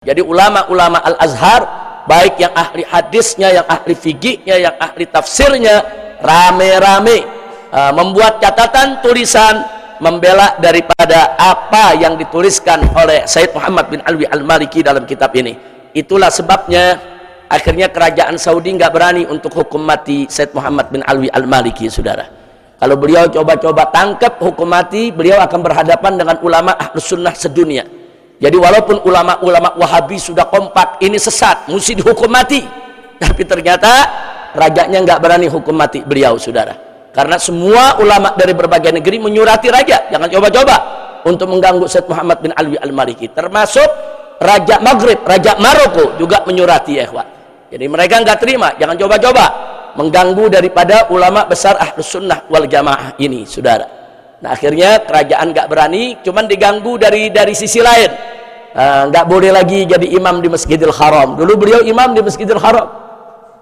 Jadi ulama-ulama Al-Azhar, baik yang ahli hadisnya, yang ahli fikihnya, yang ahli tafsirnya, rame-rame membuat catatan tulisan membela daripada apa yang dituliskan oleh Sayyid Muhammad bin Alwi Al-Maliki dalam kitab ini. Itulah sebabnya akhirnya kerajaan Saudi nggak berani untuk hukum mati Sayyid Muhammad bin Alwi Al-Maliki, saudara. Kalau beliau coba-coba tangkap hukum mati, beliau akan berhadapan dengan ulama Ahlus Sunnah sedunia. Jadi walaupun ulama-ulama Wahabi sudah kompak ini sesat, mesti dihukum mati, tapi ternyata rajanya nggak berani hukum mati beliau, saudara. Karena semua ulama dari berbagai negeri menyurati raja, jangan coba-coba untuk mengganggu Sayyid Muhammad bin Alwi Al-Maliki. Termasuk Raja Maghrib, Raja Maroko juga menyurati, ya ikhwan. Jadi mereka nggak terima, jangan coba-coba mengganggu daripada ulama besar Ahlus Sunnah wal Jamaah ini, saudara. Nah akhirnya kerajaan nggak berani, cuman diganggu dari sisi lain. Nggak boleh lagi jadi imam di Masjidil Haram. Dulu beliau imam di Masjidil Haram.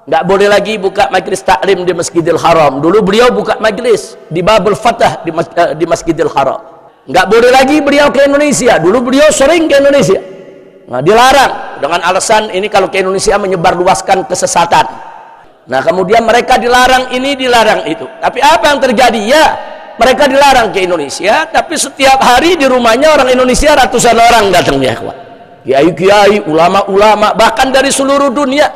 Nggak boleh lagi buka majelis taklim di Masjidil Haram. Dulu beliau buka majelis di Babul Fatah di Masjidil Haram. Nggak boleh lagi beliau ke Indonesia. Dulu beliau sering ke Indonesia. Nah, dilarang dengan alasan ini kalau ke Indonesia menyebarluaskan kesesatan. Nah kemudian mereka dilarang ini, dilarang itu. Tapi apa yang terjadi? Ya, mereka dilarang ke Indonesia, tapi setiap hari di rumahnya orang Indonesia ratusan orang datang, ya ikhwan. Kiai-kiai, ulama-ulama, bahkan dari seluruh dunia,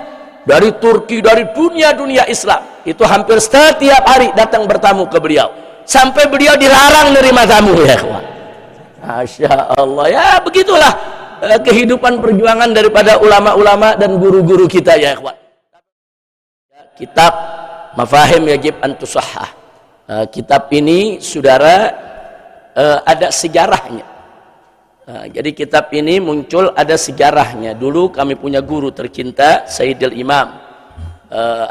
dari Turki, dari dunia Islam, itu hampir setiap hari datang bertamu ke beliau. Sampai beliau dilarang nerima tamu, ya ikhwan. Masya Allah, ya begitulah kehidupan perjuangan daripada ulama-ulama dan guru-guru kita, ya ikhwan. Kitab Mafahim Yajib an Tusahhah. Kitab ini, saudara, ada sejarahnya. Jadi kitab ini muncul ada sejarahnya. Dulu kami punya guru tercinta, Sayyidil Imam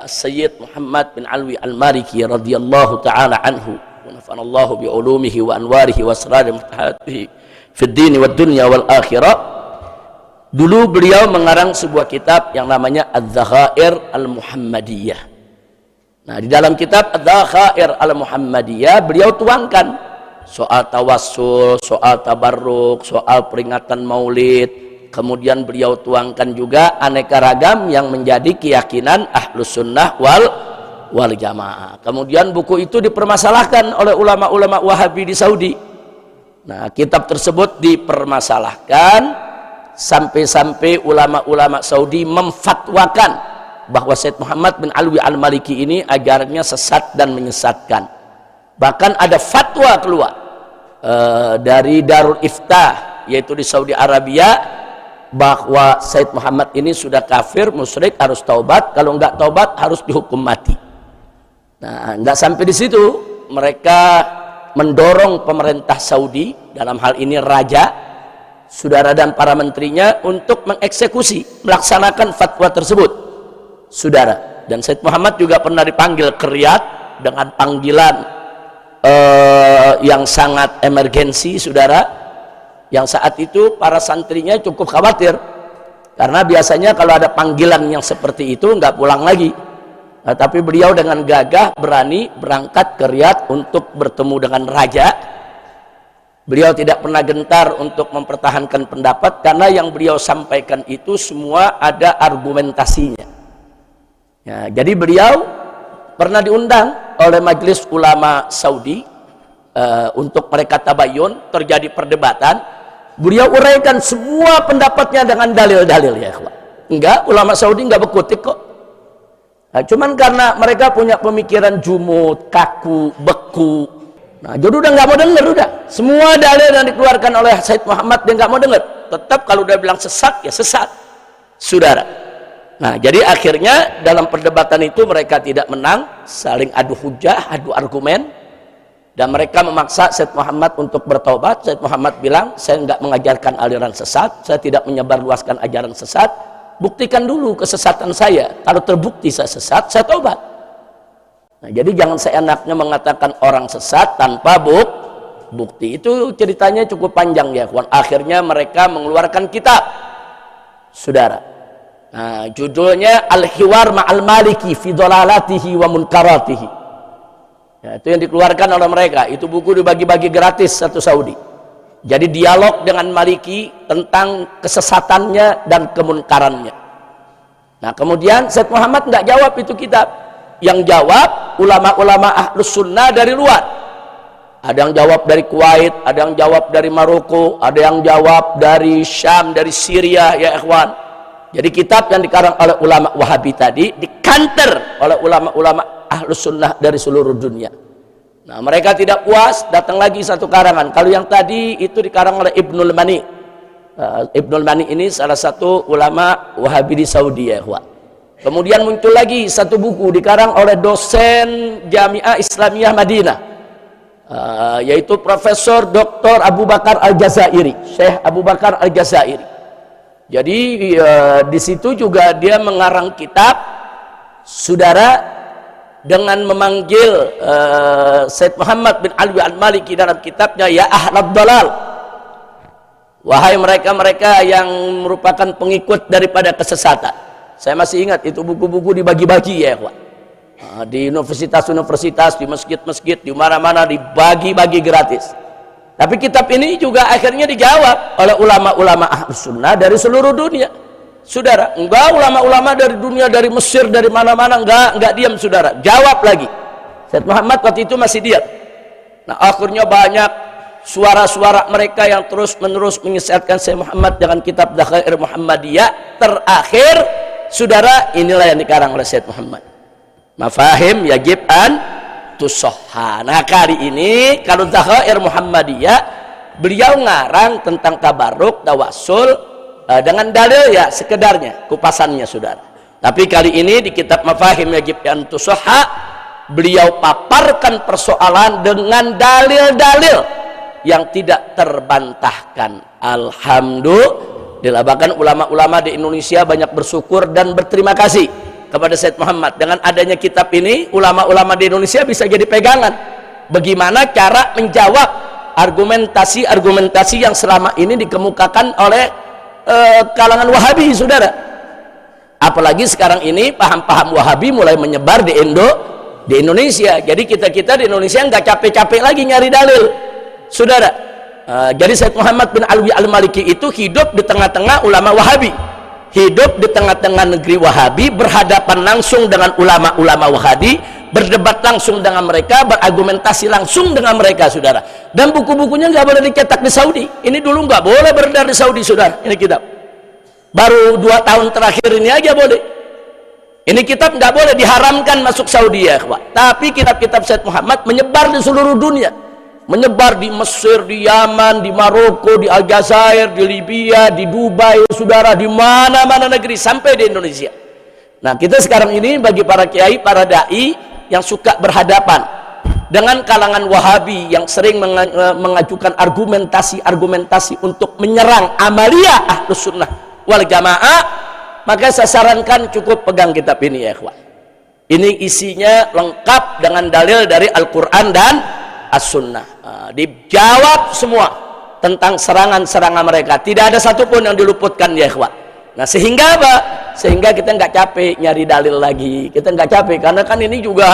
Sayyid Muhammad bin Alwi Al-Maliki radhiyallahu ta'ala anhu wa nafanallahu bi ulumihi wa anwarihi wa asrari muhtahatihi fid dini wad dunya wal akhirah. Dulu beliau mengarang sebuah kitab yang namanya Az-Zakhair Al-Muhammadiyah. Nah, di dalam kitab Az-Zakhair Al-Muhammadiyah beliau tuangkan soal tawassul, soal tabarruk, soal peringatan Maulid. Kemudian beliau tuangkan juga aneka ragam yang menjadi keyakinan Ahlus Sunnah wal Jamaah. Kemudian buku itu dipermasalahkan oleh ulama-ulama Wahabi di Saudi. Nah, kitab tersebut dipermasalahkan sampai-sampai ulama-ulama Saudi memfatwakan bahwa Sayyid Muhammad bin Alwi Al-Maliki ini ajarannya sesat dan menyesatkan. Bahkan ada fatwa keluar dari Darul Iftah, yaitu di Saudi Arabia, bahwa Sayyid Muhammad ini sudah kafir, musyrik, harus taubat. Kalau nggak taubat harus dihukum mati. Nah, nggak sampai di situ, mereka mendorong pemerintah Saudi, dalam hal ini raja, saudara, dan para menterinya untuk mengeksekusi, melaksanakan fatwa tersebut, saudara. Dan Sayyid Muhammad juga pernah dipanggil ke Riyadh dengan panggilan yang sangat emergensi, saudara, yang saat itu para santrinya cukup khawatir karena biasanya kalau ada panggilan yang seperti itu nggak pulang lagi. Nah, tapi beliau dengan gagah berani berangkat ke Riyadh untuk bertemu dengan raja. Beliau tidak pernah gentar untuk mempertahankan pendapat karena yang beliau sampaikan itu semua ada argumentasinya. Ya, jadi beliau pernah diundang oleh Majelis Ulama Saudi untuk mereka tabayun, terjadi perdebatan. Beliau uraikan semua pendapatnya dengan dalil-dalil, ya ikhwan. Enggak, ulama Saudi enggak berkutik kok. Nah, cuman karena mereka punya pemikiran jumud, kaku, beku. Nah, jadi udah nggak mau denger, udah. Semua dalil yang dikeluarkan oleh Sayyid Muhammad dia nggak mau denger. Tetap kalau udah bilang sesat, ya sesat, saudara. Nah, jadi akhirnya dalam perdebatan itu mereka tidak menang, saling adu hujah, adu argumen, dan mereka memaksa Sayyid Muhammad untuk bertobat. Sayyid Muhammad bilang, saya nggak mengajarkan aliran sesat, saya tidak menyebarluaskan ajaran sesat. Buktikan dulu kesesatan saya. Kalau terbukti saya sesat, saya tobat. Nah, jadi jangan seenaknya mengatakan orang sesat tanpa bukti. Itu ceritanya cukup panjang, ya kawan. Akhirnya mereka mengeluarkan kitab, saudara. Nah, judulnya Al-Hiwar Ma'al Maliki fi Dhalalatihi wa Munkaratihi. Ya, itu yang dikeluarkan oleh mereka. Itu buku dibagi-bagi gratis satu Saudi. Jadi dialog dengan Maliki tentang kesesatannya dan kemunkarannya. Nah kemudian Syed Muhammad nggak jawab itu kitab. Yang jawab ulama-ulama Ahlus Sunnah dari luar. Ada yang jawab dari Kuwait, ada yang jawab dari Maroko, ada yang jawab dari Syam, dari Syria, ya ikhwan. Jadi kitab yang dikarang oleh ulama Wahabi tadi dikanter oleh ulama-ulama Ahlus Sunnah dari seluruh dunia. Nah mereka tidak puas, datang lagi satu karangan. Kalau yang tadi itu dikarang oleh Ibnul Mani. Ibnul Mani ini salah satu ulama Wahabi di Saudi, ya ikhwan. Kemudian muncul lagi satu buku dikarang oleh dosen Jami'ah Islamiyah Madinah, yaitu Profesor Dr. Abu Bakar Al-Jazairi, Syekh Abu Bakar Al-Jazairi. Jadi di situ juga dia mengarang kitab, saudara, dengan memanggil Syed Muhammad bin Alwi Al-Maliki dalam kitabnya Ya Ahlad Dalal, wahai mereka-mereka yang merupakan pengikut daripada kesesatan. Saya masih ingat itu buku-buku dibagi-bagi, ya ikhwan. Di universitas-universitas, di masjid-masjid, di mana-mana dibagi-bagi gratis. Tapi kitab ini juga akhirnya dijawab oleh ulama-ulama Ahlus Sunnah dari seluruh dunia. Saudara, enggak ulama-ulama dari dunia, dari Mesir, dari mana-mana, enggak diam, saudara. Jawab lagi. Syed Muhammad waktu itu masih diam. Nah, akhirnya banyak suara-suara mereka yang terus-menerus menyesalkan Syed Muhammad dengan kitab Dzakhair Muhammadiyah. Terakhir, saudara, inilah yang dikarang oleh Syed Muhammad. Mafahim yajib an tusohha. Nah kali ini kalau Dzakhair Muhammadiyah, beliau ngarang tentang tabarruk, tawassul dengan dalil ya sekedarnya, kupasannya, saudara. Tapi kali ini di kitab Mafahim yajib an tusohha, beliau paparkan persoalan dengan dalil-dalil yang tidak terbantahkan. Alhamdulillah. Bahkan ulama-ulama di Indonesia banyak bersyukur dan berterima kasih kepada Syed Muhammad. Dengan adanya kitab ini, ulama-ulama di Indonesia bisa jadi pegangan bagaimana cara menjawab argumentasi-argumentasi yang selama ini dikemukakan oleh kalangan Wahabi, saudara. Apalagi sekarang ini paham-paham Wahabi mulai menyebar di Indonesia. Jadi kita di Indonesia nggak capek-capek lagi nyari dalil, saudara. Jadi Syed Muhammad bin Alwi Al-Maliki itu hidup di tengah-tengah ulama Wahabi, hidup di tengah-tengah negeri Wahabi, berhadapan langsung dengan ulama-ulama Wahabi, berdebat langsung dengan mereka, berargumentasi langsung dengan mereka, saudara. Dan buku-bukunya nggak boleh dicetak di Saudi. Ini dulu nggak boleh beredar di Saudi, saudara. Ini kitab baru 2 tahun terakhir ini aja boleh. Ini kitab nggak boleh, diharamkan masuk Saudi, ya ikhwan. Tapi kitab-kitab Syed Muhammad menyebar di seluruh dunia. Menyebar di Mesir, di Yaman, di Maroko, di Aljazair, di Libya, di Dubai, saudara, di mana-mana negeri, sampai di Indonesia. Nah, kita sekarang ini bagi para kiai, para dai yang suka berhadapan dengan kalangan Wahabi yang sering mengajukan argumentasi untuk menyerang amaliyah Ahlus Sunnah wal Jamaah, maka saya sarankan cukup pegang kitab ini, ya ikhwan. Ini isinya lengkap dengan dalil dari Al-Quran dan As-Sunnah. Dijawab semua tentang serangan-serangan mereka, tidak ada satupun yang diluputkan, ya ikhwan. Nah sehingga apa? Sehingga kita nggak capek nyari dalil lagi, kita nggak capek, karena kan ini juga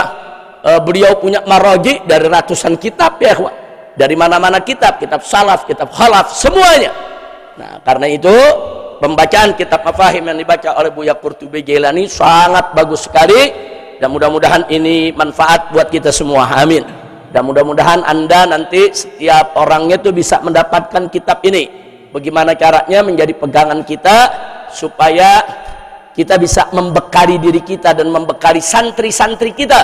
beliau punya maraji dari ratusan kitab, ya ikhwan. Dari mana-mana kitab salaf, kitab khalaf, semuanya. Nah karena itu pembacaan kitab Mafahim yang dibaca oleh Buya Qurtubi Jailani sangat bagus sekali, dan mudah-mudahan ini manfaat buat kita semua, amin. Dan mudah-mudahan Anda nanti setiap orangnya itu bisa mendapatkan kitab ini. Bagaimana caranya menjadi pegangan kita supaya kita bisa membekali diri kita dan membekali santri-santri kita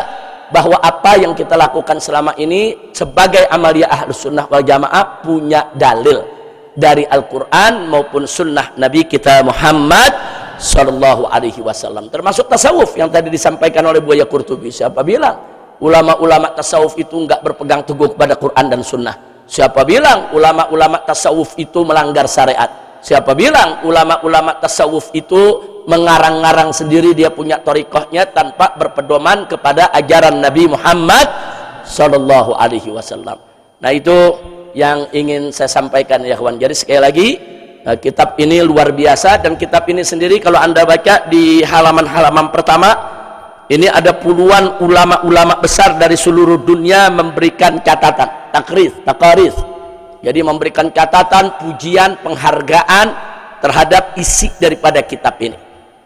bahwa apa yang kita lakukan selama ini sebagai amaliyah Ahlus Sunnah wal Jamaah punya dalil dari Al-Quran maupun Sunnah Nabi kita Muhammad Sallallahu Alaihi Wasallam. Termasuk tasawuf yang tadi disampaikan oleh Buya Qurtubi. Siapa bilang ulama-ulama tasawuf itu enggak berpegang teguh pada Quran dan Sunnah? Siapa bilang ulama-ulama tasawuf itu melanggar syariat? Siapa bilang ulama-ulama tasawuf itu mengarang-ngarang sendiri, dia punya thariqahnya tanpa berpedoman kepada ajaran Nabi Muhammad Sallallahu Alaihi Wasallam? Nah itu yang ingin saya sampaikan, ya kawan. Jadi sekali lagi, kitab ini luar biasa, dan kitab ini sendiri kalau Anda baca di halaman-halaman pertama, ini ada puluhan ulama-ulama besar dari seluruh dunia memberikan catatan, taqarith, Jadi memberikan catatan, pujian, penghargaan terhadap isi daripada kitab ini.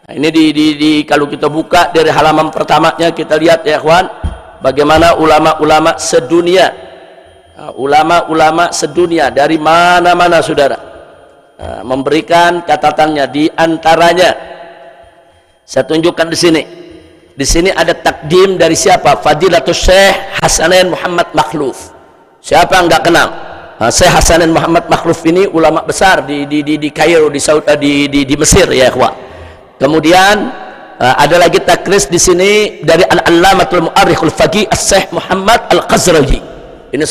Nah, ini kalau kita buka dari halaman pertamanya, kita lihat ya ikhwan, bagaimana ulama-ulama sedunia, ulama-ulama sedunia dari mana-mana saudara, memberikan catatannya. Di antaranya saya tunjukkan di sini. Di sini ada takdim dari siapa? Fadilatul Syekh Hasanin Muhammad Makhluf. Siapa yang nggak kenal? Syekh Hasanin Muhammad Makhluf ini ulama besar di Kairo, di Mesir ya ikhwah. Kemudian ada lagi takris di sini dari Al-Allamatul Mu'arrikhul Faqih Syekh Muhammad Al-Qazraji. Ini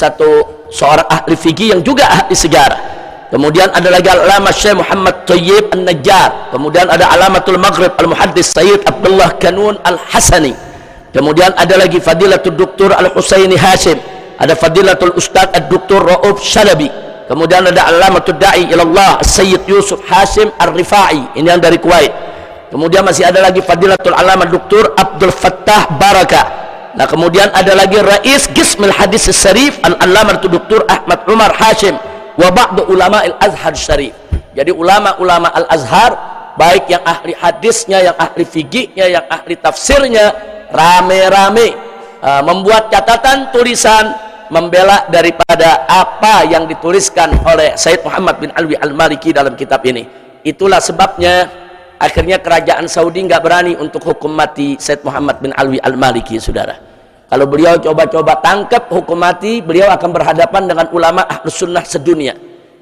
seorang ahli fikih yang juga ahli sejarah. Kemudian ada lagi Al-Allamah Syekh Muhammad Thayyib An-Najjar. Kemudian ada Alamatul Maghrib Al-Muhaddis Sayyid Abdullah Kanun Al-Hasani. Kemudian ada lagi Fadilatul Duktur Al-Husaini Hashim. Ada Fadilatul Ustadz Ad-Duktur Ra'ub Shalabi. Kemudian ada Alamatul Da'i Ilallah Sayyid Yusuf Hashim Ar-Rifai. Ini yang dari Kuwait. Kemudian masih ada lagi Fadilatul Alamah Duktur Abdul Fattah Baraka. Nah kemudian ada lagi Rais Qismil Hadis Syarif Al-Allamah Duktur Ahmad Umar Hashim wa ba'du ulama al-Azhar Syarif. Jadi ulama-ulama al-Azhar, baik yang ahli hadisnya, yang ahli fikihnya, yang ahli tafsirnya, rame-rame membuat catatan, tulisan membela daripada apa yang dituliskan oleh Sayyid Muhammad bin Alwi Al-Maliki dalam kitab ini. Itulah sebabnya akhirnya kerajaan Saudi nggak berani untuk hukum mati Sayyid Muhammad bin Alwi Al-Maliki, saudara. Kalau beliau coba-coba tangkap hukum mati, beliau akan berhadapan dengan ulama Ahlus Sunnah sedunia.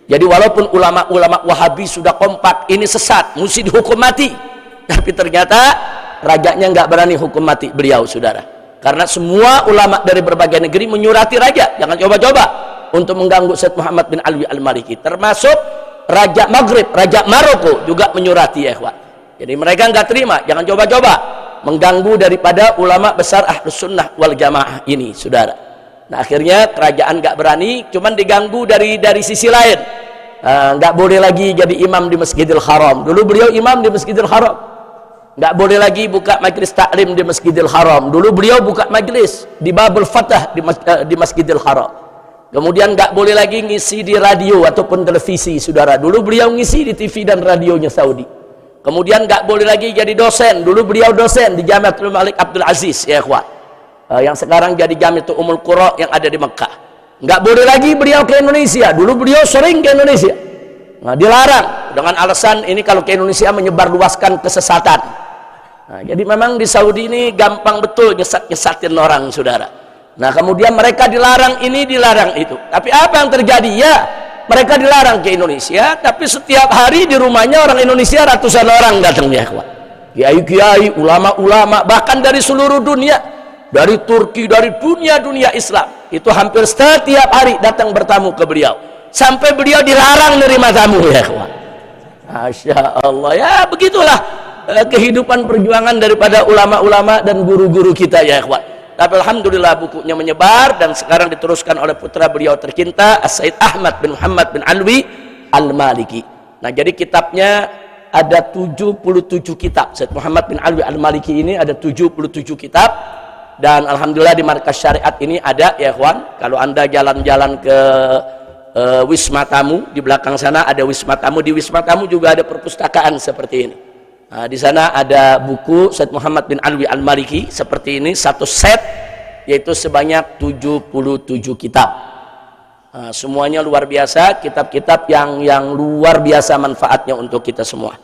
Jadi walaupun ulama-ulama Wahabi sudah kompak, ini sesat, mesti dihukum mati, tapi ternyata rajanya nggak berani hukum mati beliau, saudara. Karena semua ulama dari berbagai negeri menyurati raja, jangan coba-coba untuk mengganggu Sayyid Muhammad bin Alwi Al-Maliki. Termasuk Raja Maghrib, Raja Maroko juga menyurati ya ikhwan. Jadi mereka nggak terima, jangan coba-coba mengganggu daripada ulama besar Ahlus Sunnah wal Jamaah ini, saudara. Nah akhirnya kerajaan nggak berani, cuman diganggu dari sisi lain. Nggak boleh lagi jadi imam di Masjidil Haram. Dulu beliau imam di Masjidil Haram. Nggak boleh lagi buka majlis taklim di Masjidil Haram. Dulu beliau buka majlis di Babul Fatah di Masjidil Haram. Kemudian nggak boleh lagi ngisi di radio ataupun televisi, saudara. Dulu beliau ngisi di TV dan radionya Saudi. Kemudian nggak boleh lagi jadi dosen. Dulu beliau dosen di Jamiatul Malik Abdul Aziz ya ikhwan, yang sekarang jadi Jamiatul Ummul Qura yang ada di Mekah. Nggak boleh lagi beliau ke Indonesia. Dulu beliau sering ke Indonesia. Nah, dilarang dengan alasan ini kalau ke Indonesia menyebarluaskan kesesatan. Nah, jadi memang di Saudi ini gampang betul nyesat-nyesatin orang, saudara. Nah kemudian mereka dilarang ini, dilarang itu. Tapi apa yang terjadi? Ya mereka dilarang ke Indonesia, tapi setiap hari di rumahnya orang Indonesia ratusan orang datang ya ikhwan. Kiai-kiai, ulama-ulama, bahkan dari seluruh dunia, dari Turki, dari dunia Islam, itu hampir setiap hari datang bertamu ke beliau. Sampai beliau dilarang nerima tamu ya ikhwan. Masya Allah, ya begitulah kehidupan perjuangan daripada ulama-ulama dan guru-guru kita ya ikhwan. Tapi alhamdulillah bukunya menyebar dan sekarang diteruskan oleh putra beliau tercinta As-Said Ahmad bin Muhammad bin Alwi Al-Maliki. Nah jadi kitabnya ada 77 kitab. Said Muhammad bin Alwi Al-Maliki ini ada 77 kitab. Dan alhamdulillah di markas syariat ini ada ya ikhwan. Kalau anda jalan-jalan ke Wisma Tamu, di belakang sana ada Wisma Tamu. Di Wisma Tamu juga ada perpustakaan seperti ini. Nah, di sana ada buku Said Muhammad bin Alwi Al-Maliki seperti ini, satu set, yaitu sebanyak 77 kitab. Semuanya luar biasa, kitab-kitab yang luar biasa manfaatnya untuk kita semua.